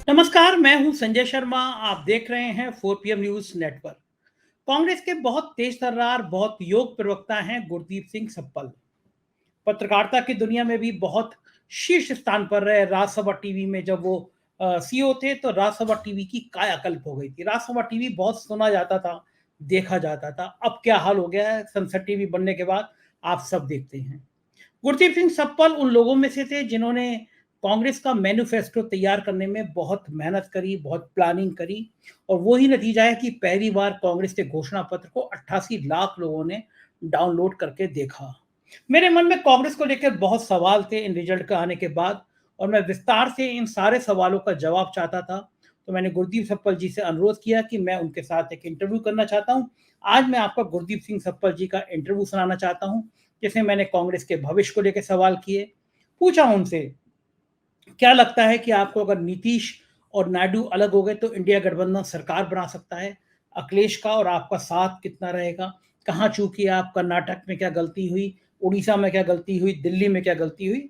नमस्कार, मैं हूं संजय शर्मा। आप देख रहे हैं 4 PM न्यूज नेटवर्क। कांग्रेस के बहुत तेज तर्रार, बहुत योग्य प्रवक्ता हैं गुरदीप सिंह सप्पल। पत्रकारिता की दुनिया में भी बहुत शीर्ष स्थान पर रहे। राज्यसभा टीवी में जब वो सीईओ थे तो राज्यसभा टीवी की कायाकल्प हो गई थी। राज्यसभा टीवी बहुत सुना जाता था, देखा जाता था। अब क्या हाल हो गया है संसद टीवी बनने के बाद, आप सब देखते हैं। गुरदीप सिंह सप्पल उन लोगों में से थे जिन्होंने कांग्रेस का मैनिफेस्टो तैयार करने में बहुत मेहनत करी, बहुत प्लानिंग करी, और वही नतीजा है कि पहली बार कांग्रेस के घोषणा पत्र को 88 लाख लोगों ने डाउनलोड करके देखा। मेरे मन में कांग्रेस को लेकर बहुत सवाल थे इन रिजल्ट के आने के बाद, और मैं विस्तार से इन सारे सवालों का जवाब चाहता था। तो मैंने गुरदीप सप्पल जी से अनुरोध किया कि मैं उनके साथ एक इंटरव्यू करना चाहता हूं। आज मैं आपका गुरदीप सिंह सप्पल जी का इंटरव्यू सुनाना चाहता हूं, जिसमें मैंने कांग्रेस के भविष्य को लेकर सवाल किए। पूछा उनसे, क्या लगता है कि आपको अगर नीतीश और नायडू अलग हो गए तो इंडिया गठबंधन सरकार बना सकता है? अखिलेश का और आपका साथ कितना रहेगा? कहाँ चूकी आप? कर्नाटक में क्या गलती हुई? उड़ीसा में क्या गलती हुई? दिल्ली में क्या गलती हुई?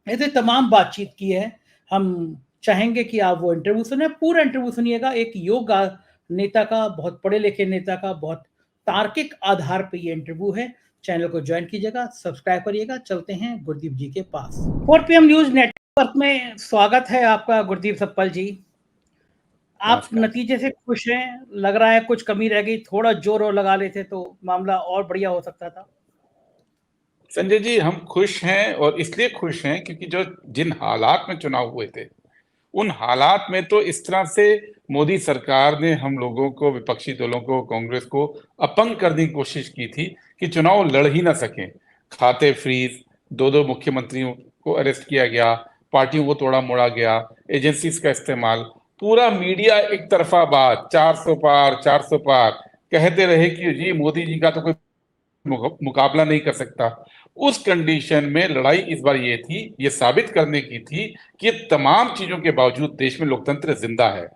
ऐसे तमाम बातचीत की है। हम चाहेंगे कि आप वो इंटरव्यू सुने, पूरा इंटरव्यू सुनिएगा। एक योग्य नेता का, बहुत पढ़े लिखे नेता का, बहुत तार्किक आधार पे ये इंटरव्यू है। चैनल को ज्वाइन कीजिएगा, सब्सक्राइब करिएगा। चलते हैं गुरदीप जी के पास। 4 PM न्यूज नेटवर्क में स्वागत है आपका गुरदीप सप्पल जी। आप नमस्कार। नतीजे से खुश हैं? लग रहा है कुछ कमी रह गई, थोड़ा जोर और लगा लेते तो मामला और बढ़िया हो सकता था। संजय जी, हम खुश हैं और इसलिए खुश हैं क्योंकि जिन हालात में चुनाव हुए थे, उन हालात में तो इस तरह से मोदी सरकार ने हम लोगों को, विपक्षी दलों को, कांग्रेस को अपंग करने की कोशिश की थी कि चुनाव लड़ ही ना सकें। खाते फ्रीज, दो मुख्यमंत्रियों को अरेस्ट किया गया, पार्टियों को तोड़ा मोड़ा गया, एजेंसीज का इस्तेमाल, पूरा मीडिया एक तरफा बात, 400 पार 400 पार कहते रहे कि जी मोदी जी का तो कोई मुकाबला नहीं कर सकता। उस कंडीशन में लड़ाई इस बार ये थी, ये साबित करने की थी कि तमाम चीजों के बावजूद देश में लोकतंत्र जिंदा है।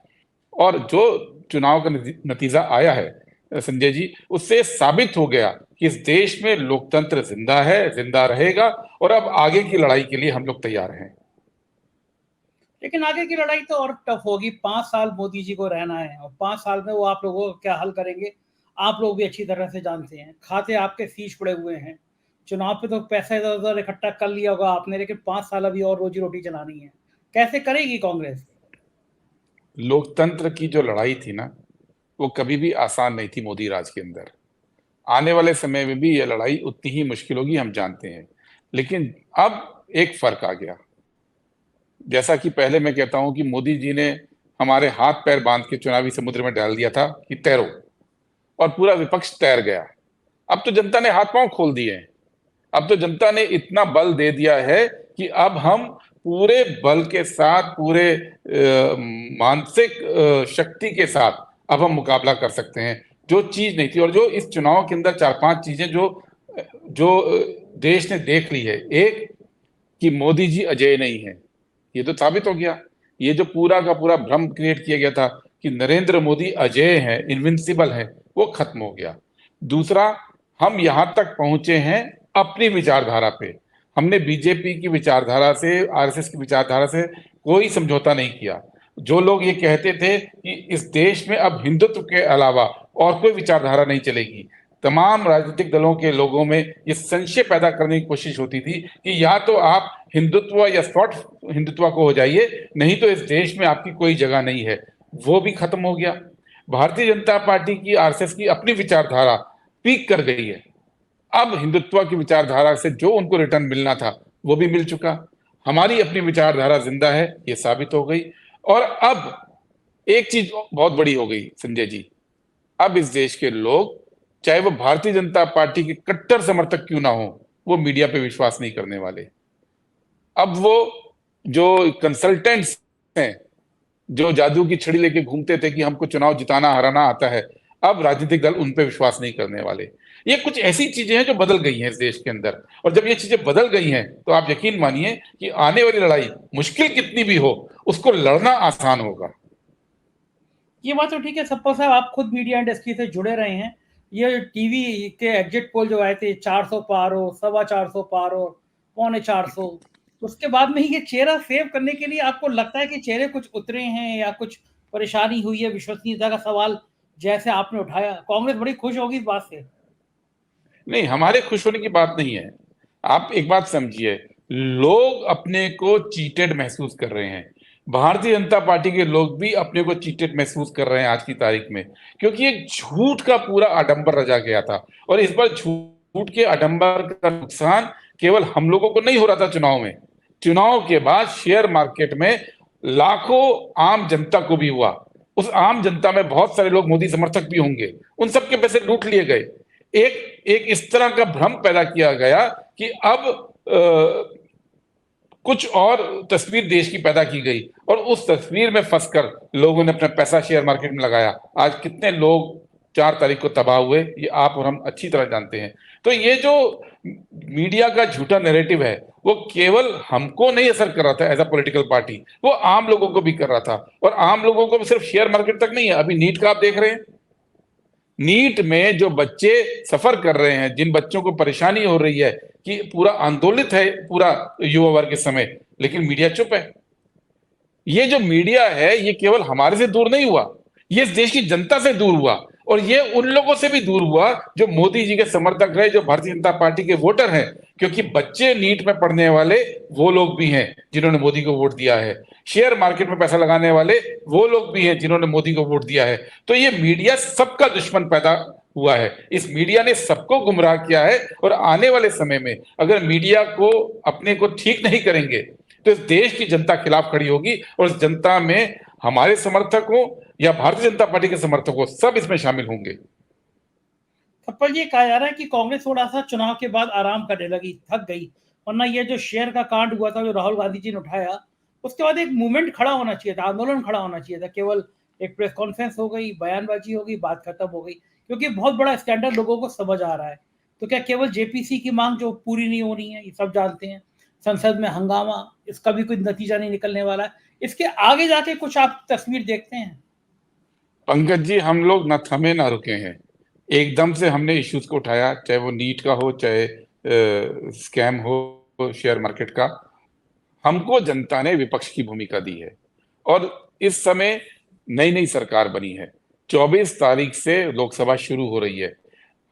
और जो चुनाव का नतीजा आया है संजय जी, उससे साबित हो गया कि इस देश में लोकतंत्र जिंदा है, जिंदा रहेगा, और अब आगे की लड़ाई के लिए हम लोग तैयार हैं। लेकिन आगे की लड़ाई तो और टफ होगी। 5 साल मोदी जी को रहना है, और 5 साल में वो आप लोगों को क्या हल करेंगे, आप लोग भी अच्छी तरह से जानते हैं। खाते आपके सीज पड़े हुए हैं। चुनाव पे तो पैसा इधर उधर इकट्ठा कर लिया होगा आपने, लेकिन 5 साल अभी और रोजी रोटी चलानी है। कैसे करेगी कांग्रेस? लोकतंत्र की जो लड़ाई थी ना, वो कभी भी आसान नहीं थी मोदी राज के अंदर। आने वाले समय में भी यह लड़ाई उतनी ही मुश्किल होगी, हम जानते हैं। लेकिन अब एक फर्क आ गया। जैसा कि पहले मैं कहता हूं कि मोदी जी ने हमारे हाथ पैर बांध के चुनावी समुद्र में डाल दिया था कि तैरो, और पूरा विपक्ष तैर गया। अब तो जनता ने हाथ पांव खोल दिए हैं। अब तो जनता ने इतना बल दे दिया है कि अब हम पूरे बल के साथ, पूरे मानसिक शक्ति के साथ अब हम मुकाबला कर सकते हैं। जो चीज नहीं थी, और जो इस चुनाव के अंदर चार पांच चीजें जो जो देश ने देख ली है। एक, कि मोदी जी अजय नहीं है, ये तो साबित हो गया। ये जो पूरा का पूरा भ्रम क्रिएट किया गया था कि नरेंद्र मोदी अजय है, इनविंसिबल है, वो खत्म हो गया। दूसरा, हम यहां तक पहुंचे हैं अपनी विचारधारा पे। हमने बीजेपी की विचारधारा से, आरएसएस की विचारधारा से कोई समझौता नहीं किया। जो लोग ये कहते थे कि इस देश में अब हिंदुत्व के अलावा और कोई विचारधारा नहीं चलेगी, तमाम राजनीतिक दलों के लोगों में ये संशय पैदा करने की कोशिश होती थी कि या तो आप हिंदुत्व या सॉफ्ट हिंदुत्व को हो जाइए, नहीं तो इस देश में आपकी कोई जगह नहीं है। वो भी खत्म हो गया। भारतीय जनता पार्टी की, आरएसएस की अपनी विचारधारा पीक कर गई है। अब हिंदुत्व की विचारधारा से जो उनको रिटर्न मिलना था वो भी मिल चुका। हमारी अपनी विचारधारा जिंदा है, ये साबित हो गई। और अब एक चीज बहुत बड़ी हो गई संजय जी, अब इस देश के लोग, चाहे वो भारतीय जनता पार्टी के कट्टर समर्थक क्यों ना हो, वो मीडिया पे विश्वास नहीं करने वाले। अब वो जो कंसल्टेंट्स हैं, जो जादू की छड़ी लेके घूमते थे कि हमको चुनाव जिताना हराना आता है, अब राजनीतिक दल उन पे विश्वास नहीं करने वाले। ये कुछ ऐसी चीजें हैं जो बदल गई हैं इस देश के अंदर। और जब ये चीजें बदल गई हैं तो आप यकीन मानिए कि आने वाली लड़ाई, मुश्किल कितनी भी हो, उसको लड़ना आसान होगा। ये बात तो ठीक है सप्पा साहब, आप खुद मीडिया इंडस्ट्री से जुड़े रहे हैं। ये टीवी के एग्जिट पोल जो आए थे, 400 पार हो, 425 पार हो, 325, उसके बाद में ये चेहरा सेव करने के लिए आपको लगता है कि चेहरे कुछ उतरे हैं या कुछ परेशानी हुई है? विश्वसनीयता का सवाल जैसे आपने उठाया, कांग्रेस बड़ी खुश होगी इस बात से। नहीं, हमारे खुश होने की बात नहीं है। आप एक बात समझिए, लोग अपने को चीटेड महसूस कर रहे हैं। भारतीय जनता पार्टी के लोग भी अपने को चीटेड महसूस कर रहे हैं आज की तारीख में, क्योंकि एक झूठ का पूरा आडंबर रचा गया था। और इस बार झूठ के आडंबर का नुकसान केवल हम लोगों को नहीं हो रहा था चुनाव में, चुनाव के बाद शेयर मार्केट में लाखों आम जनता को भी हुआ। उस आम जनता में बहुत सारे लोग मोदी समर्थक भी होंगे, उन सबके पैसे लूट लिए गए। एक एक इस तरह का भ्रम पैदा किया गया कि अब कुछ और तस्वीर देश की पैदा की गई, और उस तस्वीर में फंसकर लोगों ने अपना पैसा शेयर मार्केट में लगाया। आज कितने लोग 4 तारीख को तबाह हुए, ये आप और हम अच्छी तरह जानते हैं। तो ये जो मीडिया का झूठा नैरेटिव है, वो केवल हमको नहीं असर कर रहा था एज अ पॉलिटिकल पार्टी, वो आम लोगों को भी कर रहा था। और आम लोगों को भी सिर्फ शेयर मार्केट तक नहीं है, अभी नीट का आप देख रहे हैं। नीट में जो बच्चे सफर कर रहे हैं, जिन बच्चों को परेशानी हो रही है, कि पूरा आंदोलित है पूरा युवा वर्ग इस समय, लेकिन मीडिया चुप है। ये जो मीडिया है, ये केवल हमारे से दूर नहीं हुआ, ये इस देश की जनता से दूर हुआ, और ये उन लोगों से भी दूर हुआ जो मोदी जी के समर्थक रहे, जो भारतीय जनता पार्टी के वोटर हैं। क्योंकि बच्चे नीट में पढ़ने वाले वो लोग भी हैं जिन्होंने मोदी को वोट दिया है, शेयर मार्केट में पैसा लगाने वाले वो लोग भी हैं जिन्होंने मोदी को वोट दिया है। तो ये मीडिया सबका दुश्मन पैदा हुआ है, इस मीडिया ने सबको गुमराह किया है। और आने वाले समय में अगर मीडिया को अपने को ठीक नहीं करेंगे, तो इस देश की जनता खिलाफ खड़ी होगी, और इस जनता में हमारे समर्थक हो या भारतीय जनता पार्टी के समर्थक हो, सब इसमें शामिल होंगे। सप्पल, ये कहा जा रहा है कि कांग्रेस थोड़ा सा चुनाव के बाद आराम करने लगी, थक गई, वरना ये जो शेयर का कांड हुआ था जो राहुल गांधी जी ने उठाया, उसके बाद एक मूवमेंट खड़ा होना चाहिए था, आंदोलन खड़ा होना चाहिए था। केवल एक प्रेस कॉन्फ्रेंस हो गई, बयानबाजी हो गई, बात खत्म हो गई, क्योंकि बहुत बड़ा स्कैंडल लोगों को समझ आ रहा है। तो क्या केवल जेपीसी की मांग जो पूरी नहीं हो रही है, ये सब जानते हैं, संसद में हंगामा, इसका भी कोई नतीजा नहीं निकलने वाला है, इसके आगे जाके कुछ आप तस्वीर देखते हैं? पंकज जी, हम लोग न थमे ना रुके हैं, एकदम से हमने इश्यूज को उठाया, चाहे वो नीट का हो, चाहे स्कैम हो शेयर मार्केट का। हमको जनता ने विपक्ष की भूमिका दी है, और इस समय नई नई सरकार बनी है। 24 तारीख से लोकसभा शुरू हो रही है।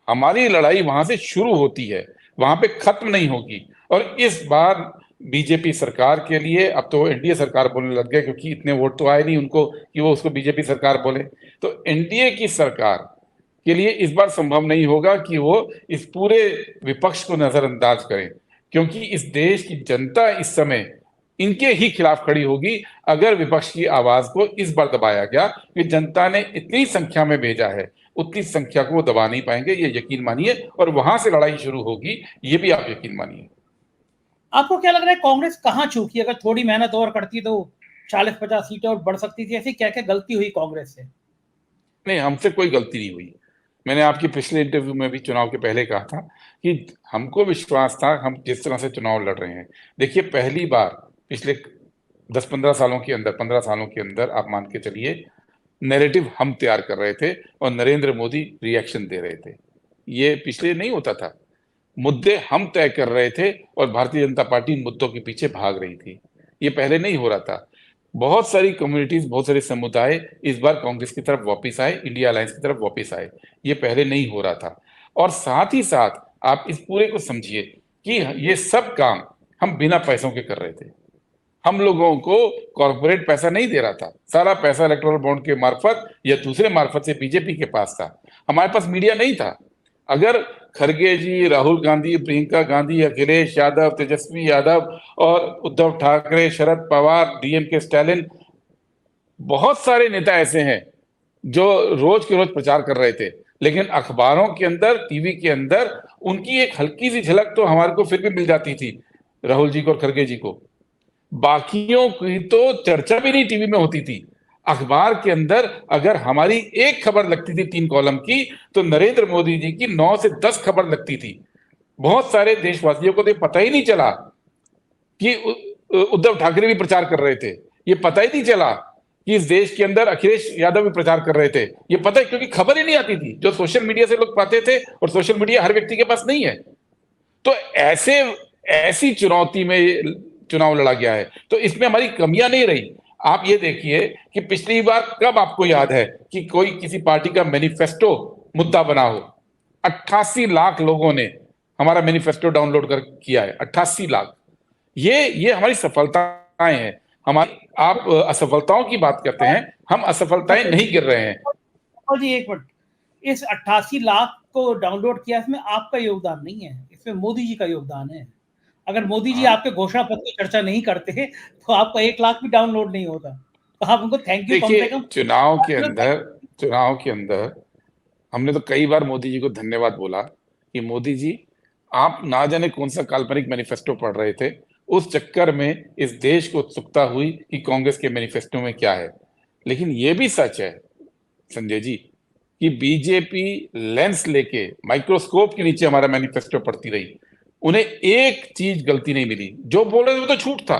हमारी लड़ाई वहां से शुरू होती है, वहां पे खत्म नहीं होगी। और इस बार बीजेपी सरकार के लिए, अब तो एनडीए सरकार बोलने लग गए, क्योंकि इतने वोट तो आए नहीं उनको कि वो उसको बीजेपी सरकार बोले। तो एनडीए की सरकार के लिए इस बार संभव नहीं होगा कि वो इस पूरे विपक्ष को नजरअंदाज करें, क्योंकि इस देश की जनता इस समय इनके ही खिलाफ खड़ी होगी अगर विपक्ष की आवाज को इस बार दबाया गया। कि जनता ने इतनी संख्या में भेजा है, उतनी संख्या को वो दबा नहीं पाएंगे, ये यकीन मानिए। और वहां से लड़ाई शुरू होगी, ये भी आप यकीन मानिए। आपको क्या लग रहा है कांग्रेस कहां चूकी? अगर थोड़ी मेहनत और करती तो 40-50 सीटें और बढ़ सकती थी। ऐसी क्या क्या गलती हुई कांग्रेस से? नहीं, हमसे कोई गलती नहीं हुई। मैंने आपकी पिछले इंटरव्यू में भी चुनाव के पहले कहा था कि हमको विश्वास था, हम जिस तरह से चुनाव लड़ रहे हैं। देखिए, पहली बार पिछले 10-15 सालों के अंदर, 15 सालों के अंदर आप मान के चलिए, नैरेटिव हम तैयार कर रहे थे और नरेंद्र मोदी रिएक्शन दे रहे थे। ये पिछले नहीं होता था। मुद्दे हम तय कर रहे थे और भारतीय जनता पार्टी मुद्दों के पीछे भाग रही थी। ये पहले नहीं हो रहा था। बहुत सारी कम्युनिटीज, बहुत सारे समुदाय इस बार कांग्रेस की तरफ वापस आए, इंडिया अलायंस की तरफ वापस आए। ये पहले नहीं हो रहा था। और साथ ही साथ आप इस पूरे को समझिए कि ये सब काम हम बिना पैसों के कर रहे थे। हम लोगों को कॉर्पोरेट पैसा नहीं दे रहा था, सारा पैसा इलेक्टोरल बॉन्ड के मार्फत या दूसरे मार्फत से बीजेपी के पास था। हमारे पास मीडिया नहीं था। अगर खड़गे जी, राहुल गांधी, प्रियंका गांधी, अखिलेश यादव, तेजस्वी यादव और उद्धव ठाकरे, शरद पवार, डीएमके स्टालिन, बहुत सारे नेता ऐसे हैं जो रोज के रोज प्रचार कर रहे थे, लेकिन अखबारों के अंदर, टीवी के अंदर उनकी एक हल्की सी झलक तो हमारे को फिर भी मिल जाती थी, राहुल जी को और खड़गे जी को। बाकियों की तो चर्चा भी नहीं टीवी में होती थी। अखबार के अंदर अगर हमारी एक खबर लगती थी 3 कॉलम की, तो नरेंद्र मोदी जी की 9 से 10 खबर लगती थी। बहुत सारे देशवासियों को तो पता ही नहीं चला कि उद्धव ठाकरे भी प्रचार कर रहे थे। ये पता ही नहीं चला कि इस देश के अंदर अखिलेश यादव भी प्रचार कर रहे थे। ये पता है, क्योंकि खबर ही नहीं आती थी, जो सोशल मीडिया से लोग पाते थे, और सोशल मीडिया हर व्यक्ति के पास नहीं है। तो ऐसी चुनौती में चुनाव लड़ा गया है, तो इसमें हमारी कमियां नहीं रही। आप ये देखिए कि पिछली बार कब आपको याद है कि कोई किसी पार्टी का मैनिफेस्टो मुद्दा बना हो? 88 लाख लोगों ने हमारा मैनिफेस्टो डाउनलोड कर किया है, 88 लाख। ये हमारी सफलताएं हैं। हमारी आप असफलताओं की बात करते हैं, हम असफलताएं नहीं गिर रहे हैं। और जी एक मिनट, इस 88 लाख को डाउनलोड किया, इसमें आपका योगदान नहीं है, इसमें मोदी जी का योगदान है। अगर मोदी जी आपके घोषणा पत्र की चर्चा नहीं करते तो आपका 1 लाख भी डाउनलोड नहीं होता। तो आप उनको थैंक यू कम से कम। चुनाव के अंदर हमने तो कई बार मोदी जी को धन्यवाद बोला कि मोदी जी, आप ना जाने कौन सा काल्पनिक मैनिफेस्टो पढ़ रहे थे, उस चक्कर में इस देश को उत्सुकता हुई कि कांग्रेस के मैनिफेस्टो में क्या है। लेकिन ये भी सच है संजय जी कि बीजेपी लेंस लेके माइक्रोस्कोप के नीचे हमारा मैनिफेस्टो पढ़ती रही। उन्हें एक चीज गलती नहीं मिली। जो बोल रहे थे वो तो झूठ था,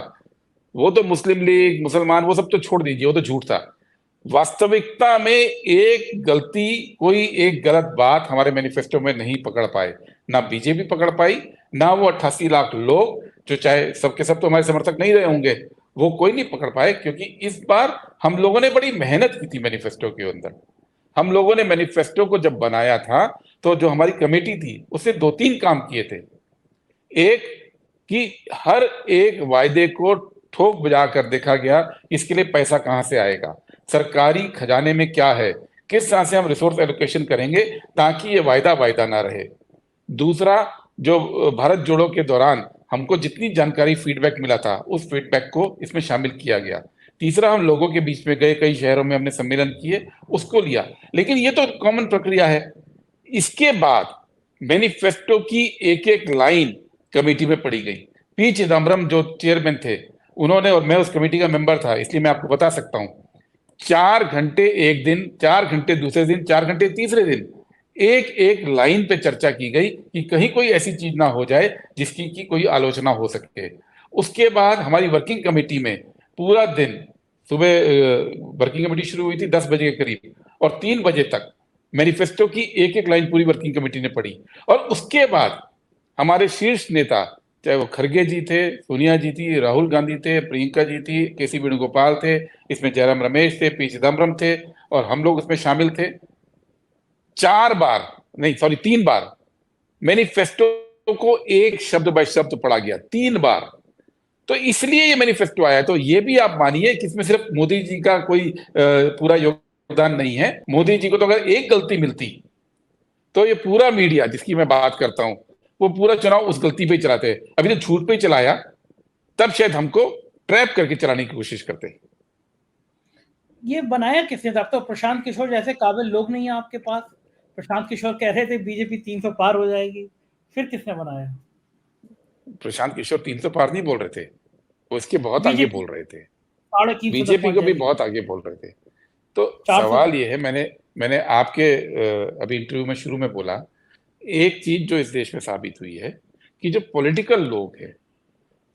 वो तो मुस्लिम लीग, मुसलमान, वो सब तो छोड़ दीजिए, वो तो झूठ था। वास्तविकता में एक गलती, कोई एक गलत बात हमारे मैनिफेस्टो में नहीं पकड़ पाए। ना बीजेपी पकड़ पाई, ना वो 88 लाख लोग, जो चाहे सबके सब तो हमारे समर्थक नहीं रहे होंगे, वो कोई नहीं पकड़ पाए। क्योंकि इस बार हम लोगों ने बड़ी मेहनत की थी मैनिफेस्टो के अंदर। हम लोगों ने मैनिफेस्टो को जब बनाया था तो जो हमारी कमेटी थी उससे 2-3 काम किए थे। एक कि हर एक वायदे को ठोक बजा कर देखा गया, इसके लिए पैसा कहां से आएगा, सरकारी खजाने में क्या है, किस तरह से हम रिसोर्स एलोकेशन करेंगे ताकि ये वायदा वायदा ना रहे। दूसरा, जो भारत जोड़ो के दौरान हमको जितनी जानकारी फीडबैक मिला था, उस फीडबैक को इसमें शामिल किया गया। तीसरा, हम लोगों के बीच में गए, कई शहरों में हमने सम्मेलन किए, उसको लिया। लेकिन ये तो कॉमन प्रक्रिया है। इसके बाद मैनिफेस्टो की एक एक लाइन कमेटी में पढ़ी गई। पी चिदम्बरम जो चेयरमैन थे, उन्होंने, और मैं उस कमेटी का मेंबर था इसलिए मैं आपको बता सकता हूं, 4 घंटे एक दिन, 4 घंटे दूसरे दिन, 4 घंटे तीसरे दिन एक एक लाइन पे चर्चा की गई कि कहीं कोई ऐसी चीज ना हो जाए जिसकी की कोई आलोचना हो सके। उसके बाद हमारी वर्किंग कमेटी में पूरा दिन, सुबह वर्किंग कमेटी शुरू हुई थी 10 बजे के करीब, और 3 बजे तक मैनिफेस्टो की एक एक लाइन पूरी वर्किंग कमेटी ने पढ़ी। और उसके बाद हमारे शीर्ष नेता, चाहे वो खरगे जी थे, सोनिया जी थी, राहुल गांधी थे, प्रियंका जी थी, केसी वेणुगोपाल थे, इसमें जयराम रमेश थे, पी चिदम्बरम थे, और हम लोग उसमें शामिल थे। 3 बार मैनिफेस्टो को एक शब्द बाय शब्द पढ़ा गया, 3 बार। तो इसलिए ये मैनिफेस्टो आया। तो ये भी आप मानिए कि इसमें सिर्फ मोदी जी का कोई पूरा योगदान नहीं है। मोदी जी को तो अगर एक गलती मिलती तो ये पूरा मीडिया जिसकी मैं बात करता हूं, वो पूरा चुनाव उस गलती पे ही चलाते। अभी तो झूठ पे ही चलाया, तब शायद हमको ट्रैप करके चलाने की कोशिश करते। ये बनाया किसने था? अब तो प्रशांत किशोर जैसे काबिल लोग नहीं है आपके पास। प्रशांत किशोर कह रहे थे बीजेपी 300 पार हो जाएगी, फिर किसने बनाया? प्रशांत किशोर 300 पार नहीं बोल रहे थे, वो इसके बहुत आगे बोल रहे थे। 350 बीजेपी को भी बहुत आगे बोल रहे थे। तो सवाल ये है, मैंने आपके अभी इंटरव्यू में शुरू में बोला, एक चीज जो इस देश में साबित हुई है कि जो पॉलिटिकल लोग हैं,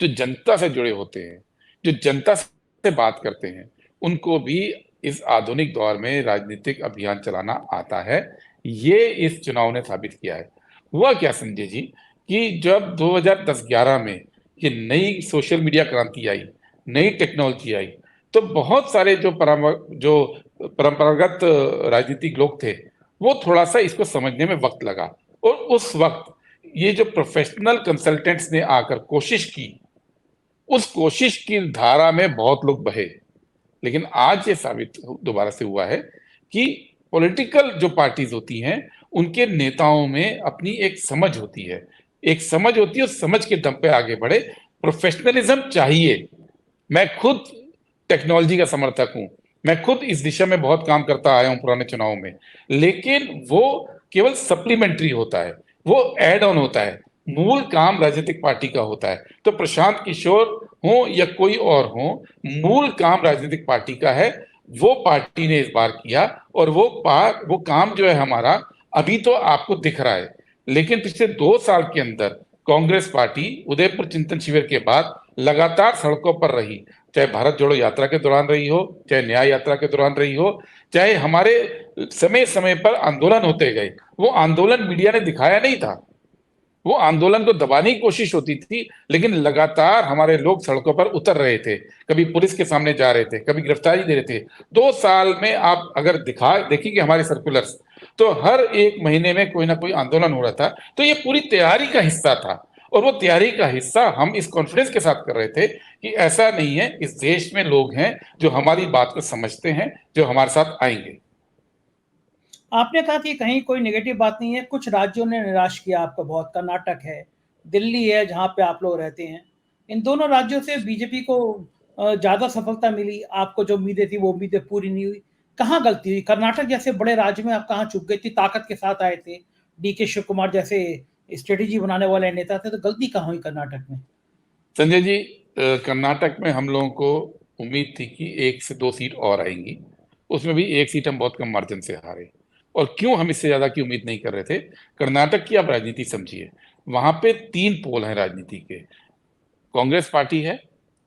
जो जनता से जुड़े होते हैं, जो जनता से बात करते हैं, उनको भी इस आधुनिक दौर में राजनीतिक अभियान चलाना आता है। ये इस चुनाव ने साबित किया है। हुआ क्या संजय जी कि जब 2010-11 में ये नई सोशल मीडिया क्रांति आई, नई टेक्नोलॉजी आई, तो बहुत सारे जो परंपरागत राजनीतिक लोग थे, वो थोड़ा सा इसको समझने में वक्त लगा। और उस वक्त ये जो प्रोफेशनल कंसल्टेंट्स ने आकर कोशिश की, उस कोशिश की धारा में बहुत लोग बहे। लेकिन आज ये साबित दोबारा से हुआ है कि पॉलिटिकल जो पार्टीज होती हैं, उनके नेताओं में अपनी एक समझ होती है, उस समझ के दम पे आगे बढ़े। प्रोफेशनलिज्म चाहिए। मैं खुद टेक्नोलॉजी का समर्थक हूं, मैं खुद इस दिशा में बहुत काम करता आया हूं पुराने चुनाव में, लेकिन वो केवल सप्लीमेंट्री होता है, वो एड ऑन होता है। मूल काम राजनीतिक पार्टी का होता है। तो प्रशांत किशोर हो या कोई और हो, मूल काम राजनीतिक पार्टी का है। वो पार्टी ने इस बार किया, और वो काम जो है हमारा, अभी तो आपको दिख रहा है। लेकिन पिछले 2 साल के अंदर कांग्रेस पार्टी उदयपुर चिंतन शिविर के बाद लगातार सड़कों पर रही, चाहे भारत जोड़ो यात्रा के दौरान रही हो, चाहे न्याय यात्रा के दौरान रही हो, चाहे हमारे समय समय पर आंदोलन होते गए। वो आंदोलन मीडिया ने दिखाया नहीं था, वो आंदोलन को दबाने की कोशिश होती थी, लेकिन लगातार हमारे लोग सड़कों पर उतर रहे थे, कभी पुलिस के सामने जा रहे थे, कभी गिरफ्तारी दे रहे थे। 2 साल में आप अगर देखेंगे हमारे सर्कुलर्स, तो हर एक महीने में कोई ना कोई आंदोलन हो रहा था। तो ये पूरी तैयारी का हिस्सा था, और वो तैयारी का हिस्सा हम इस कॉन्फिडेंस के साथ कर रहे थे कि ऐसा नहीं है, इस देश में लोग हैं जो हमारी बात को समझते हैं, जो हमारे साथ आएंगे। आपने कहा कि कहीं कोई नेगेटिव बात नहीं है, कुछ राज्यों ने निराश किया आपको बहुत, कर्नाटक है, दिल्ली है जहाँ पे आप लोग रहते हैं। इन दोनों राज्यों से बीजेपी को ज़्यादा सफलता मिली, आपको जो उम्मीदें थी वो उम्मीदें पूरी नहीं हुई। कहाँ गलती हुई? कर्नाटक जैसे बड़े राज्य में आप कहाँ चूक गए? इतनी ताकत के साथ आए थे, डीके शिव कुमार जैसे स्ट्रेटेजी बनाने वाले नेता थे, तो गलती कहाँ हुई कर्नाटक में? संजय जी, कर्नाटक में हम लोगों को उम्मीद थी कि 1 से 2 सीट और आएंगी। उसमें भी 1 सीट हम बहुत कम मार्जिन से हारे। और क्यों हम इससे ज्यादा की उम्मीद नहीं कर रहे थे? कर्नाटक की आप राजनीति समझिए, वहां पे 3 पोल हैं राजनीति के। कांग्रेस पार्टी है,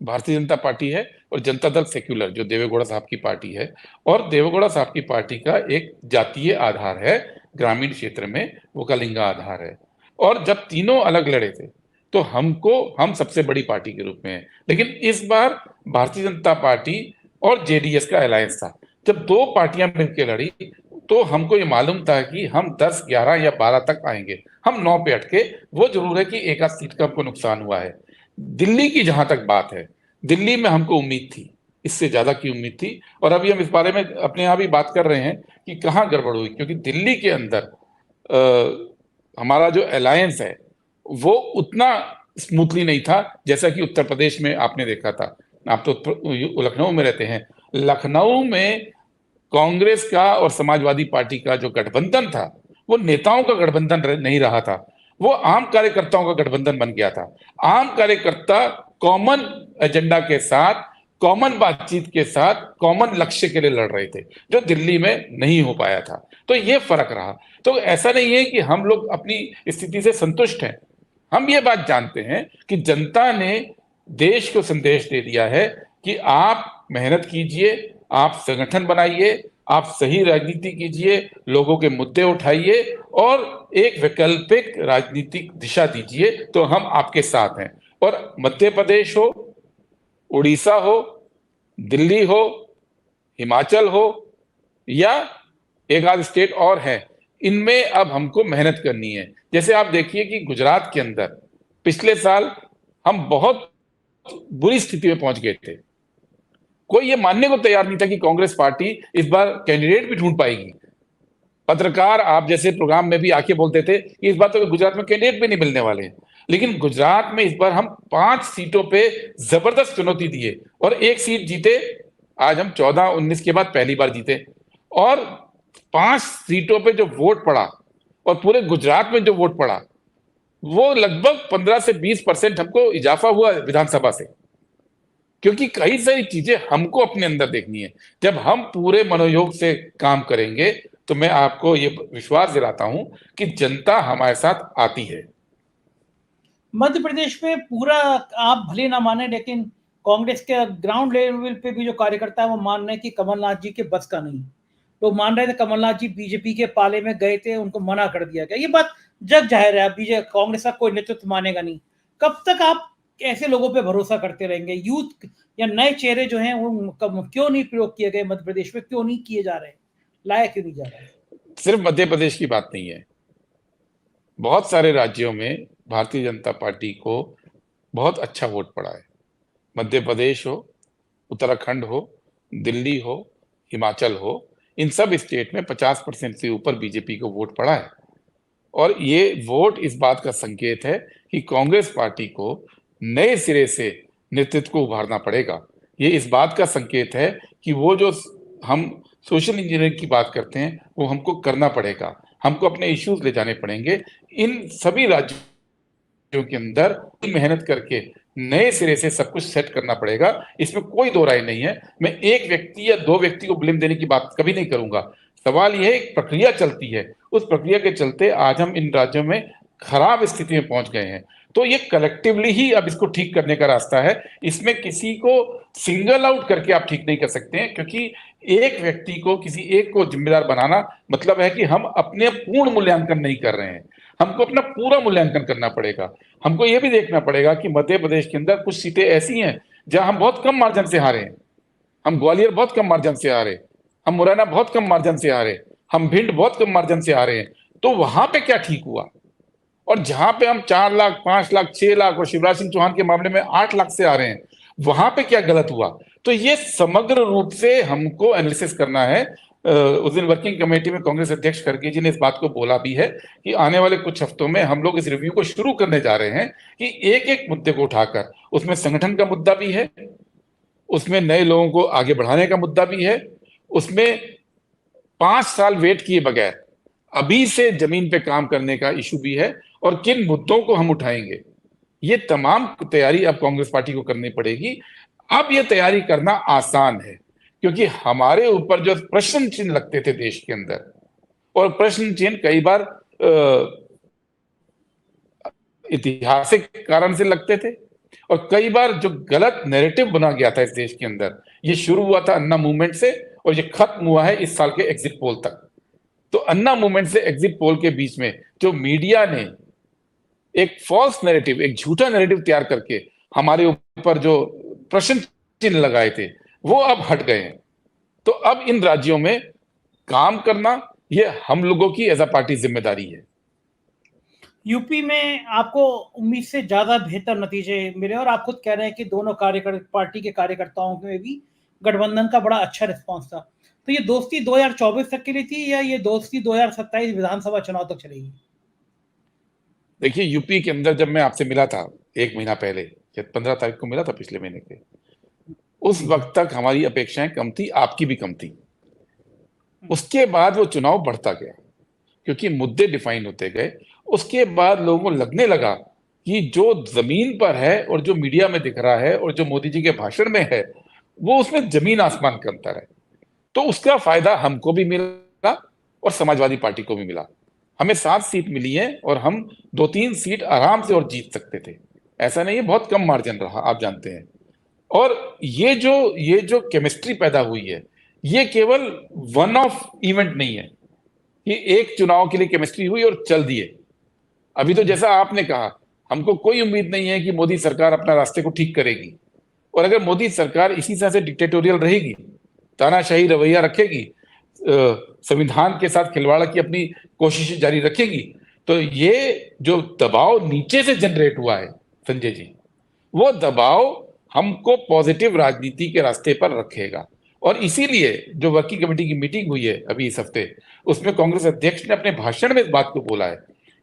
भारतीय जनता पार्टी है, और जनता दल सेक्युलर जो देवेगौड़ा साहब की पार्टी है। और देवेगौड़ा साहब की पार्टी का एक जातीय आधार है, ग्रामीण क्षेत्र में वो का लिंगा आधार है। और जब तीनों अलग लड़े थे तो हम सबसे बड़ी पार्टी के रूप में है। लेकिन इस बार भारतीय जनता पार्टी और जेडीएस का अलायंस था। जब 2 पार्टियां मिलकर लड़ी तो हमको ये मालूम था कि हम 10, 11 या 12 तक आएंगे, हम 9 पे अटके। वो जरूर है कि एक आध सीट का हमको नुकसान हुआ है। दिल्ली की जहां तक बात है, दिल्ली में हमको उम्मीद थी, इससे ज्यादा की उम्मीद थी। और अभी हम इस बारे में अपने यहाँ भी बात कर रहे हैं कि कहाँ गड़बड़ हुई, क्योंकि दिल्ली के अंदर हमारा जो अलायंस है वो उतना स्मूथली नहीं था जैसा कि उत्तर प्रदेश में आपने देखा था। आप तो लखनऊ में रहते हैं। लखनऊ में कांग्रेस का और समाजवादी पार्टी का जो गठबंधन था, वो नेताओं का गठबंधन नहीं रहा था, वो आम कार्यकर्ताओं का गठबंधन बन गया था। आम कार्यकर्ता कॉमन एजेंडा के साथ, कॉमन बातचीत के साथ, कॉमन लक्ष्य के लिए लड़ रहे थे, जो दिल्ली में नहीं हो पाया था। तो ये फर्क रहा। तो ऐसा नहीं है कि हम लोग अपनी स्थिति से संतुष्ट हैं। हम ये बात जानते हैं कि जनता ने देश को संदेश दे दिया है कि आप मेहनत कीजिए, आप संगठन बनाइए, आप सही राजनीति कीजिए, लोगों के मुद्दे उठाइए और एक वैकल्पिक राजनीतिक दिशा दीजिए, तो हम आपके साथ हैं। और मध्य प्रदेश हो, उड़ीसा हो, दिल्ली हो, हिमाचल हो, या एक आध स्टेट और है, इनमें अब हमको मेहनत करनी है। जैसे आप देखिए कि गुजरात के अंदर पिछले साल हम बहुत बुरी स्थिति में पहुंच गए थे। कोई ये मानने को तैयार नहीं था कि कांग्रेस पार्टी इस बार कैंडिडेट भी ढूंढ पाएगी। पत्रकार आप जैसे प्रोग्राम में भी आके बोलते थे कि इस बार तो गुजरात में कैंडिडेट भी नहीं मिलने वाले हैं। लेकिन गुजरात में इस बार हम 5 सीटों पे जबरदस्त चुनौती दिए और 1 सीट जीते। आज हम 14-19 के बाद पहली बार जीते। और 5 सीटों पे जो वोट पड़ा और पूरे गुजरात में जो वोट पड़ा, वो लगभग 15 से 20% हमको इजाफा हुआ विधानसभा से। क्योंकि कई सारी चीजें हमको अपने अंदर देखनी है। जब हम पूरे मनोयोग से काम करेंगे तो मैं आपको ये विश्वास दिलाता हूं कि जनता हमारे साथ आती है। मध्य प्रदेश में पूरा, आप भले ना माने, लेकिन कांग्रेस के ग्राउंड लेवल पे भी जो कार्यकर्ता है वो मान रहे हैं कि कमलनाथ जी के बस का नहीं। तो मान रहे थे कमलनाथ जी बीजेपी के पाले में गए थे, उनको मना कर दिया गया। ये बात जग जाहिर है, बीजेपी कांग्रेस का कोई नेतृत्व मानेगा नहीं। कब तक आप ऐसे लोगों पे भरोसा करते रहेंगे? यूथ या नए चेहरे जो हैं वो क्यों नहीं प्रयोग किए गए मध्य प्रदेश में? क्यों नहीं किए जा रहे, लाया क्यों नहीं जा रहा है? सिर्फ मध्य प्रदेश की बात नहीं है, बहुत सारे राज्यों में भारतीय जनता पार्टी को बहुत अच्छा वोट पड़ा है। मध्य प्रदेश हो, उत्तराखंड हो, दिल्ली हो, हिमाचल हो, इन सब स्टेट में 50% से ऊपर बीजेपी को वोट पड़ा है। और ये वोट इस बात का संकेत है कि कांग्रेस पार्टी को नए सिरे से नेतृत्व को उभारना पड़ेगा। ये इस बात का संकेत है कि वो जो हम सोशल इंजीनियरिंग की बात करते हैं वो हमको करना पड़ेगा। हमको अपने इश्यूज ले जाने पड़ेंगे। इन सभी राज्यों के अंदर मेहनत करके नए सिरे से सब कुछ सेट करना पड़ेगा। इसमें कोई दो राय नहीं है। मैं एक व्यक्ति या 2 व्यक्ति को ब्लेम देने की बात कभी नहीं करूंगा। सवाल यह है, एक प्रक्रिया चलती है, उस प्रक्रिया के चलते आज हम इन राज्यों में खराब स्थिति में पहुंच गए हैं। तो ये कलेक्टिवली ही अब इसको ठीक करने का रास्ता है। इसमें किसी को सिंगल आउट करके आप ठीक नहीं कर सकते हैं, क्योंकि एक व्यक्ति को, किसी एक को जिम्मेदार बनाना मतलब है कि हम अपने पूर्ण मूल्यांकन नहीं कर रहे हैं। हमको अपना पूरा मूल्यांकन करना पड़ेगा। हमको ये भी देखना पड़ेगा कि मध्य प्रदेश के अंदर कुछ सीटें ऐसी हैं जहां हम बहुत कम मार्जिन से हारे हैं। हम ग्वालियर बहुत कम मार्जिन से हारे, हम मुरैना बहुत कम मार्जिन से हारे, हम भिंड बहुत कम मार्जिन से हारे हैं। तो वहां पे क्या ठीक हुआ? और जहां पे हम 4 लाख, 5 लाख, 6 लाख और शिवराज सिंह चौहान के मामले में 8 लाख से आ रहे हैं, वहां पे क्या गलत हुआ? तो ये समग्र रूप से हमको एनालिसिस करना है। उस दिन वर्किंग कमेटी में कांग्रेस अध्यक्ष खड़गे जी ने इस बात को बोला भी है कि आने वाले कुछ हफ्तों में हम लोग इस रिव्यू को शुरू करने जा रहे हैं कि एक एक मुद्दे को उठाकर, उसमें संगठन का मुद्दा भी है, उसमें नए लोगों को आगे बढ़ाने का मुद्दा भी है, उसमें 5 साल वेट किए बगैर अभी से जमीन पे काम करने का इशू भी है, और किन मुद्दों को हम उठाएंगे, ये तमाम तैयारी अब कांग्रेस पार्टी को करनी पड़ेगी। अब ये तैयारी करना आसान है क्योंकि हमारे ऊपर जो प्रश्न चिन्ह लगते थे देश के अंदर, और प्रश्न चिन्ह कई बार ऐतिहासिक कारण से लगते थे, और कई बार जो गलत नैरेटिव बना गया था इस देश के अंदर, ये शुरू हुआ था अन्ना मूवमेंट से और ये खत्म हुआ है इस साल के एग्जिट पोल तक। तो अन्ना मूवमेंट से एग्जिट पोल के बीच में जो मीडिया ने एक फॉल्स नैरेटिव, एक झूठा नैरेटिव तैयार करके हमारे ऊपर जो प्रश्न चिन्ह लगाए थे, वो अब हट गए हैं। तो अब इन राज्यों में काम करना ये हम लोगों की एज अ पार्टी जिम्मेदारी है। यूपी में आपको उम्मीद से ज्यादा बेहतर नतीजे मिले और आप खुद कह रहे हैं कि दोनों पार्टी के कार्यकर्ताओं में भी गठबंधन का बड़ा अच्छा रिस्पांस था। तो ये दोस्ती 2024 तक के लिए थी या ये दोस्ती 2027 विधानसभा चुनाव तक चलेगी? देखिए, यूपी के अंदर जब मैं आपसे मिला था 1 महीना पहले, 15 तारीख को मिला था पिछले महीने के, उस वक्त तक हमारी अपेक्षाएं कम थी, आपकी भी कम थी। उसके बाद वो चुनाव बढ़ता गया क्योंकि मुद्दे डिफाइन होते गए। उसके बाद लोगों को लगने लगा कि जो जमीन पर है और जो मीडिया में दिख रहा है और जो मोदी जी के भाषण में है, वो उसमें जमीन आसमान का अंतर है। तो उसका फायदा हमको भी मिला और समाजवादी पार्टी को भी मिला। हमें 7 सीट मिली है और हम 2-3 सीट आराम से और जीत सकते थे। ऐसा नहीं है, बहुत कम मार्जिन रहा, आप जानते हैं। और ये जो केमिस्ट्री पैदा हुई है, ये केवल वन ऑफ इवेंट नहीं है कि एक चुनाव के लिए केमिस्ट्री हुई और चल दिए। अभी तो जैसा आपने कहा, हमको कोई उम्मीद नहीं है कि मोदी सरकार अपना रास्ते को ठीक करेगी। और अगर मोदी सरकार इसी तरह से डिक्टेटोरियल रहेगी, तानाशाही रवैया रखेगी, संविधान के साथ खिलवाड़ की अपनी कोशिश जारी रखेगी, तो ये जो दबाव नीचे से जनरेट हुआ है संजय जी, वो दबाव हमको पॉजिटिव राजनीति के रास्ते पर रखेगा। और इसीलिए जो वर्किंग कमेटी की मीटिंग हुई है अभी इस हफ्ते, उसमें कांग्रेस अध्यक्ष ने अपने भाषण में इस बात को बोला है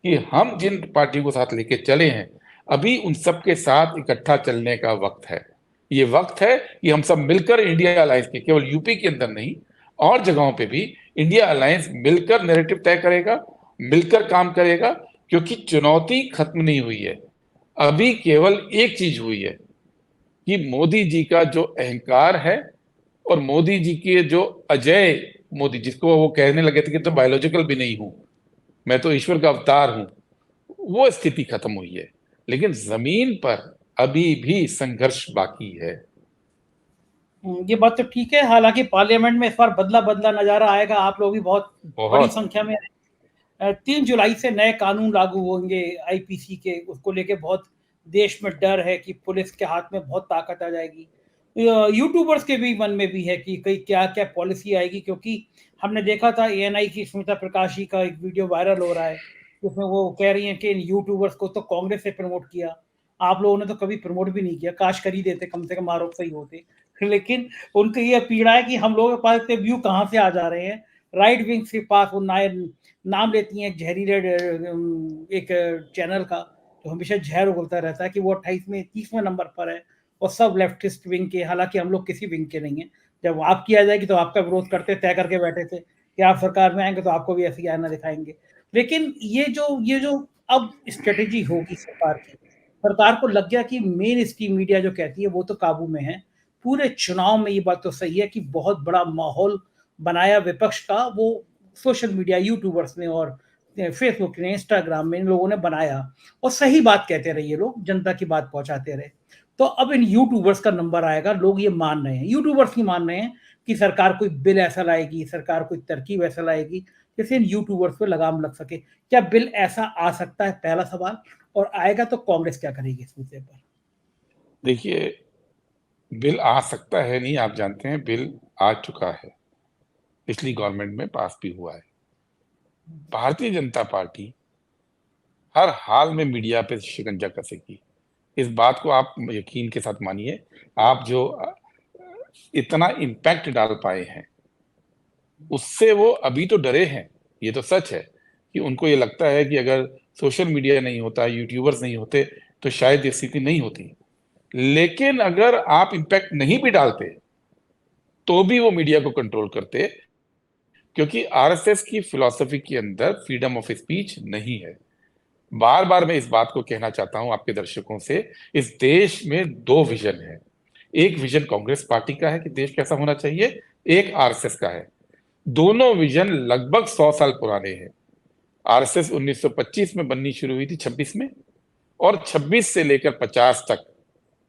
कि हम जिन पार्टियों को साथ लेके चले हैं, अभी उन सब के साथ इकट्ठा चलने का वक्त है। ये वक्त है कि हम सब मिलकर इंडिया अलायंस के, केवल यूपी के अंदर नहीं और जगहों पे भी इंडिया अलायंस मिलकर नैरेटिव तय करेगा, मिलकर काम करेगा, क्योंकि चुनौती खत्म नहीं हुई है। अभी केवल एक चीज हुई है कि मोदी जी का जो अहंकार है और मोदी जी के जो अजय मोदी, जिसको वो कहने लगे थे कि तो बायोलॉजिकल भी नहीं हूं, मैं तो ईश्वर का अवतार हूं, वो स्थिति खत्म हुई है। लेकिन जमीन पर अभी भी संघर्ष बाकी है। ये बात तो ठीक है। हालांकि पार्लियामेंट में इस बार बदला बदला नजारा आएगा। आप लोग भी बहुत बड़ी संख्या में 3 जुलाई से नए कानून लागू होंगे आईपीसी के, उसको लेके बहुत देश में डर है कि पुलिस के हाथ में बहुत ताकत आ जाएगी। यूट्यूबर्स के भी मन में भी है कि कई क्या क्या पॉलिसी आएगी, क्योंकि हमने देखा था एएनआई की स्मिता प्रकाश जी का एक वीडियो वायरल हो रहा है उसमें वो कह रही हैं कि इन यूट्यूबर्स को तो कांग्रेस ने प्रमोट किया, आप लोगों ने तो कभी प्रमोट भी नहीं किया, काश कर ही देते, कम से कम आरोप सही होते। लेकिन उनकी ये पीड़ा है कि हम लोगों के पास इतने व्यू कहाँ से आ जा रहे हैं। राइट विंग के पास वो नाम लेती हैं जहरीले एक चैनल का जो हमेशा जहर उगलता रहता है कि वो 28 में 30वें नंबर पर है और सब लेफ्टिस्ट विंग के। हालांकि हम लोग किसी विंग के नहीं है। जब आपकी आ जाएगी तो आपका विरोध करते तय करके बैठे थे कि आप सरकार में आएंगे तो आपको भी ऐसी आईना दिखाएंगे। लेकिन ये जो अब स्ट्रेटेजी होगी सरकार को लग गया कि मेन स्ट्रीम मीडिया जो कहती है वो तो काबू में है। पूरे चुनाव में ये बात तो सही है कि बहुत बड़ा माहौल बनाया विपक्ष का, वो सोशल मीडिया यूट्यूबर्स ने और फेसबुक ने, इंस्टाग्राम में इन लोगों ने बनाया और सही बात कहते रहे, ये लोग जनता की बात पहुंचाते रहे। तो अब इन यूट्यूबर्स का नंबर आएगा। लोग ये मान रहे हैं, यूट्यूबर्स ही मान रहे हैं कि सरकार कोई बिल ऐसा लाएगी, सरकार कोई तरकीब ऐसा लाएगी जैसे इन यूट्यूबर्स पे लगाम लग सके? क्या बिल ऐसा आ सकता है, पहला सवाल, और आएगा तो कांग्रेस क्या करेगी इस मुद्दे पर? देखिए, बिल आ सकता है नहीं, आप जानते हैं बिल आ चुका है, पिछली गवर्नमेंट में पास भी हुआ है। भारतीय जनता पार्टी हर हाल में मीडिया पे शिकंजा कसेगी, इस बात को आप यकीन के साथ मानिए। आप जो इतना इम्पैक्ट डाल पाए हैं, उससे वो अभी तो डरे हैं, ये तो सच है कि उनको ये लगता है कि अगर सोशल मीडिया नहीं होता, यूट्यूबर्स नहीं होते, तो शायद ये स्थिति नहीं होती। लेकिन अगर आप इम्पैक्ट नहीं भी डालते तो भी वो मीडिया को कंट्रोल करते, क्योंकि आरएसएस की फिलॉसफी के अंदर फ्रीडम ऑफ स्पीच नहीं है। बार बार मैं इस बात को कहना चाहता हूं आपके दर्शकों से, इस देश में दो विजन है। एक विजन कांग्रेस पार्टी का है कि देश कैसा होना चाहिए, एक आरएसएस का है। दोनों विजन लगभग 100 साल पुराने हैं। आरएसएस 1925 में बननी शुरू हुई थी, 26 में, और 26 से लेकर 50 तक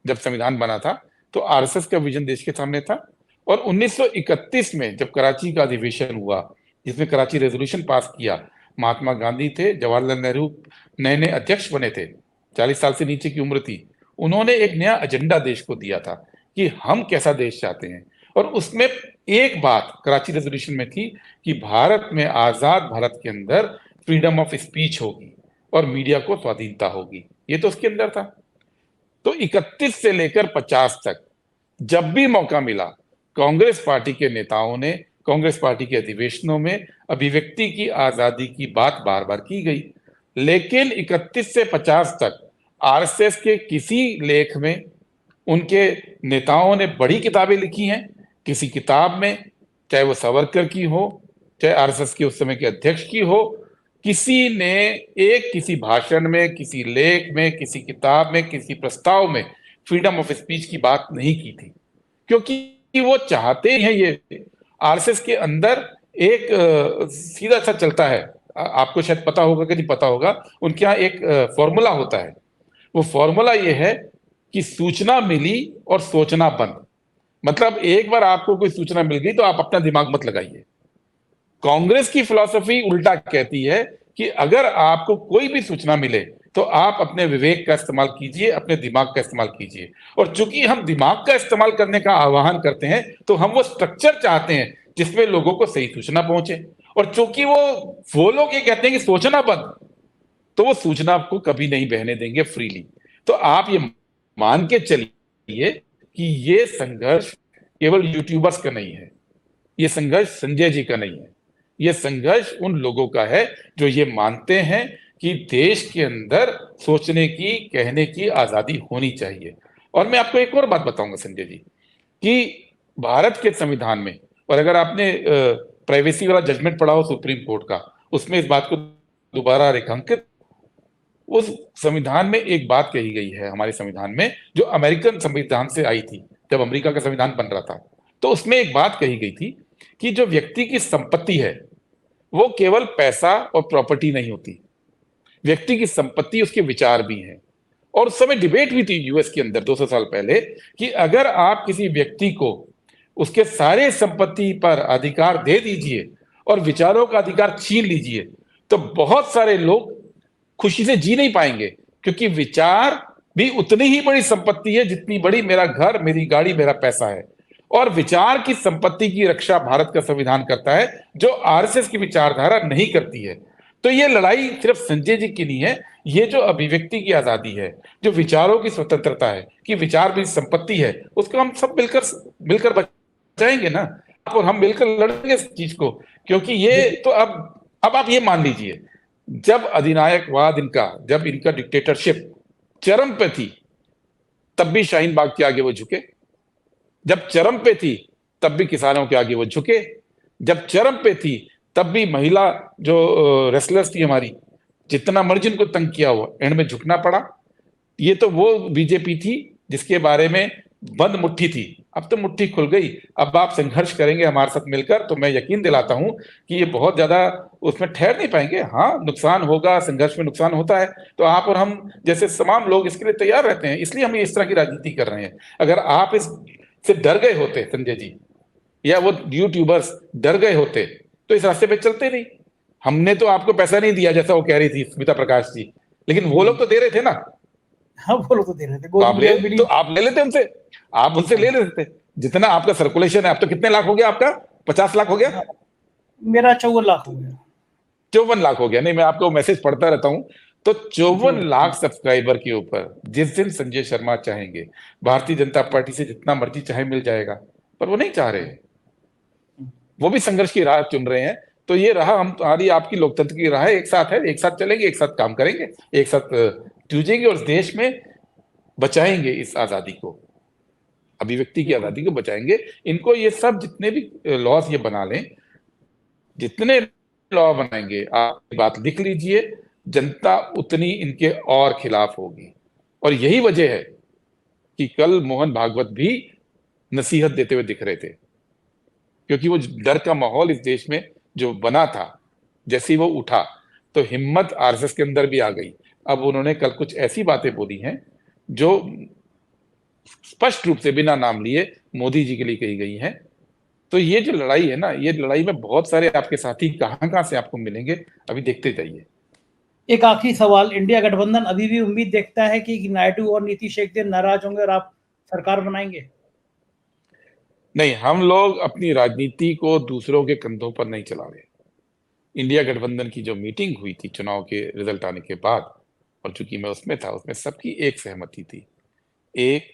जब संविधान बना था तो आरएसएस का विजन देश के सामने था। और 1931 में जब कराची का अधिवेशन हुआ, जिसमें कराची रेजोल्यूशन पास किया, महात्मा गांधी थे, जवाहरलाल नेहरू नए नए अध्यक्ष बने थे, 40 साल से नीचे की उम्र थी। उन्होंने एक नया एजेंडा देश को दिया था कि हम कैसा देश चाहते हैं, और उसमें एक बात कराची रेजोल्यूशन में थी कि भारत में, आजाद भारत के अंदर फ्रीडम ऑफ स्पीच होगी और मीडिया को स्वाधीनता होगी। ये तो उसके अंदर था। तो 31 से लेकर 50 तक जब भी मौका मिला, कांग्रेस पार्टी के नेताओं ने, कांग्रेस पार्टी के अधिवेशनों में अभिव्यक्ति की आजादी की बात बार बार की गई। लेकिन 31 से 50 तक आरएसएस के किसी लेख में उनके नेताओं ने बड़ी किताबें लिखी हैं, किसी किताब में, चाहे वो सावरकर की हो, चाहे आरएसएस के उस समय के अध्यक्ष की हो, किसी ने एक किसी भाषण में, किसी लेख में, किसी किताब में, किसी प्रस्ताव में फ्रीडम ऑफ स्पीच की बात नहीं की थी, क्योंकि वो चाहते हैं। ये आरएसएस के अंदर एक सीधा सा चलता है, आपको शायद पता होगा कि नहीं पता होगा, उनके यहाँ एक फॉर्मूला होता है। वो फॉर्मूला ये है कि सूचना मिली और सोचना बंद। मतलब एक बार आपको कोई सूचना मिल गई तो आप अपना दिमाग मत लगाइए। कांग्रेस की फिलॉसफी उल्टा कहती है कि अगर आपको कोई भी सूचना मिले तो आप अपने विवेक का इस्तेमाल कीजिए, अपने दिमाग का इस्तेमाल कीजिए। और चूंकि हम दिमाग का इस्तेमाल करने का आह्वान करते हैं, तो हम वो स्ट्रक्चर चाहते हैं जिसमें लोगों को सही सूचना पहुंचे। और चूंकि वो लोग ये कहते हैं कि सोचना बंद, तो वो सूचना आपको कभी नहीं बहने देंगे फ्रीली। तो आप ये मान के चलिए कि ये संघर्ष केवल यूट्यूबर्स का नहीं है, ये संघर्ष संजय जी का नहीं है, ये संघर्ष उन लोगों का है जो ये मानते हैं कि देश के अंदर सोचने की, कहने की आजादी होनी चाहिए। और मैं आपको एक और बात बताऊंगा संजय जी, कि भारत के संविधान में, और अगर आपने प्राइवेसी वाला जजमेंट पढ़ा हो सुप्रीम कोर्ट का, उसमें इस बात को दोबारा रेखांकित, उस संविधान में एक बात कही गई है हमारे संविधान में, जो अमेरिकन संविधान से आई थी, जब अमेरिका का संविधान बन रहा था, तो उसमें एक बात कही गई थी कि जो व्यक्ति की संपत्ति है वो केवल पैसा और प्रॉपर्टी नहीं होती, व्यक्ति की संपत्ति उसके विचार भी हैं। और उस समय डिबेट हुई थी यूएस के अंदर 200 साल पहले कि अगर आप किसी व्यक्ति को उसके सारे संपत्ति पर अधिकार दे दीजिए और विचारों का अधिकार छीन लीजिए, तो बहुत सारे लोग खुशी से जी नहीं पाएंगे, क्योंकि विचार भी उतनी ही बड़ी संपत्ति है जितनी बड़ी मेरा घर, मेरी गाड़ी, मेरा पैसा है। और विचार की संपत्ति की रक्षा भारत का संविधान करता है, जो आरएसएस की विचारधारा नहीं करती है। तो ये लड़ाई सिर्फ संजय जी की नहीं है, ये जो अभिव्यक्ति की आजादी है, जो विचारों की स्वतंत्रता है, कि विचार भी संपत्ति है, उसको हम सब मिलकर मिलकर बचाएंगे ना। और हम मिलकर लड़ेंगे इस चीज को, क्योंकि ये तो अब आप ये मान लीजिए, जब अधिनायकवाद इनका, जब इनका डिक्टेटरशिप चरम पे थी, तब भी शाहीन बाग के आगे वो झुके। जब चरम पे थी तब भी किसानों के आगे वो झुके। जब चरम पे थी तब भी महिला जो रेसलर्स थी हमारी, जितना मर्जी उनको तंग किया हुआ, एंड में झुकना पड़ा। ये तो वो बीजेपी थी जिसके बारे में बंद मुट्ठी थी, अब तो मुट्ठी खुल गई। अब आप संघर्ष करेंगे हमारे साथ मिलकर, तो मैं यकीन दिलाता हूं कि ये बहुत ज्यादा उसमें ठहर नहीं पाएंगे। हाँ, नुकसान होगा, संघर्ष में नुकसान होता है, तो आप और हम जैसे तमाम लोग इसके लिए तैयार रहते हैं, इसलिए हम इस तरह की राजनीति कर रहे हैं। अगर आप इस से डर गए होते संजय जी, या वो यूट्यूबर्स डर गए होते, तो इस रास्ते पे चलते नहीं। हमने तो आपको पैसा नहीं दिया जैसा वो कह रही थी स्मिता प्रकाश जी, लेकिन वो लोग तो दे रहे थे ना। हाँ, वो लोग तो दे रहे थे। तो आप ले लेते उनसे, आप उनसे ले लेते। जितना आपका सर्कुलेशन है, आप तो कितने लाख हो गया आपका? 50 लाख हो गया? हाँ, मेरा 54 लाख हो गया। 54 लाख हो गया। नहीं, मैं आपको मैसेज पढ़ता रहता हूं। तो 54 लाख सब्सक्राइबर के ऊपर जिस दिन संजय शर्मा चाहेंगे, भारतीय जनता पार्टी से जितना मर्जी चाहे मिल जाएगा, पर वो नहीं चाह रहे। वो भी संघर्ष की राह चुन रहे हैं। तो ये राह हमारी आपकी लोकतंत्र की राह है। एक साथ है, एक साथ चलेंगे, एक साथ काम करेंगे, एक साथ जूझेंगे और देश में बचाएंगे इस आजादी को, अभिव्यक्ति की आजादी को बचाएंगे। इनको ये सब जितने भी लॉज ये बना लें, जितने लॉ बनाएंगे, आप बात लिख लीजिए, जनता उतनी इनके और खिलाफ होगी। और यही वजह है कि कल मोहन भागवत भी नसीहत देते हुए दिख रहे थे, क्योंकि वो डर का माहौल इस देश में जो बना था, जैसे ही वो उठा तो हिम्मत आरएसएस के अंदर भी आ गई। अब उन्होंने कल कुछ ऐसी बातें बोली हैं जो स्पष्ट रूप से बिना नाम लिए मोदी जी के लिए कही गई हैं। तो ये जो लड़ाई है ना, ये लड़ाई में बहुत सारे आपके साथी कहां से आपको मिलेंगे, अभी देखते जाइए। एक आखिरी सवाल, इंडिया गठबंधन अभी भी उम्मीद देखता है कि नायडू और नीतीश एक दिन नाराज होंगे और आप सरकार बनाएंगे? नहीं, हम लोग अपनी राजनीति को दूसरों के कंधों पर नहीं चला रहे। इंडिया गठबंधन की जो मीटिंग हुई थी चुनाव के रिजल्ट आने के बाद, और चूंकि मैं उसमें था, उसमें सबकी एक सहमति थी, एक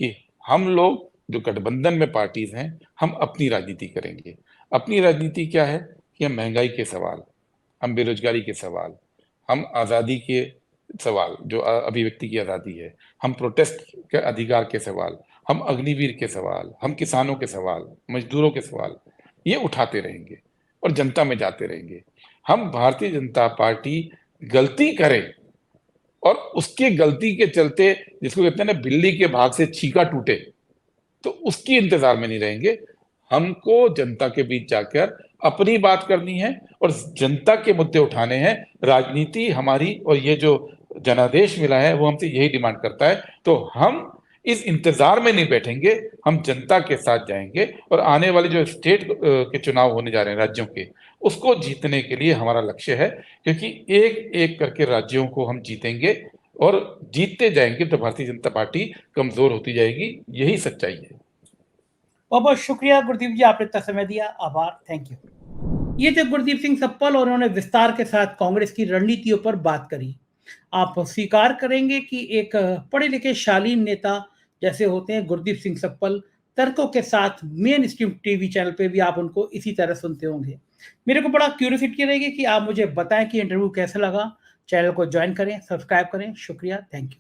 कि हम लोग जो गठबंधन में पार्टीज हैं, हम अपनी राजनीति करेंगे। अपनी राजनीति क्या है कि हम महंगाई के सवाल, हम बेरोजगारी के सवाल, हम आज़ादी के सवाल, जो अभिव्यक्ति की आज़ादी है, हम प्रोटेस्ट के अधिकार के सवाल, हम अग्निवीर के सवाल, हम किसानों के सवाल, मजदूरों के सवाल, ये उठाते रहेंगे और जनता में जाते रहेंगे। हम भारतीय जनता पार्टी गलती करे और उसके गलती के चलते, जिसको कहते हैं ना बिल्ली के भाग से छीका टूटे, तो उसकी इंतजार में नहीं रहेंगे। हमको जनता के बीच जाकर अपनी बात करनी है और जनता के मुद्दे उठाने हैं। राजनीति हमारी और ये जो जनादेश मिला है वो हमसे यही डिमांड करता है। तो हम इस इंतजार में नहीं बैठेंगे, हम जनता के साथ जाएंगे और आने वाले जो स्टेट के चुनाव होने जा रहे हैं राज्यों के, उसको जीतने के लिए हमारा लक्ष्य है, क्योंकि एक एक करके राज्यों को हम जीतेंगे और जीतते जाएंगे तो भारतीय जनता पार्टी कमजोर होती जाएगी। यही सच्चाई है। बहुत बहुत शुक्रिया गुरदीप जी, आपने इतना समय दिया, आभार, थैंक यू। ये थे गुरदीप सिंह सप्पल और उन्होंने विस्तार के साथ कांग्रेस की रणनीतियों पर बात करी। आप स्वीकार करेंगे कि एक पढ़े लिखे शालीन नेता जैसे होते हैं गुरदीप सिंह सप्पल, तर्कों के साथ मेन स्ट्रीम टीवी चैनल पे भी आप उनको इसी तरह सुनते होंगे। मेरे को बड़ा क्यूरियोसिटी रहेगी कि आप मुझे बताएं कि इंटरव्यू कैसा लगा। चैनल को ज्वाइन करें, सब्सक्राइब करें। शुक्रिया, थैंक यू।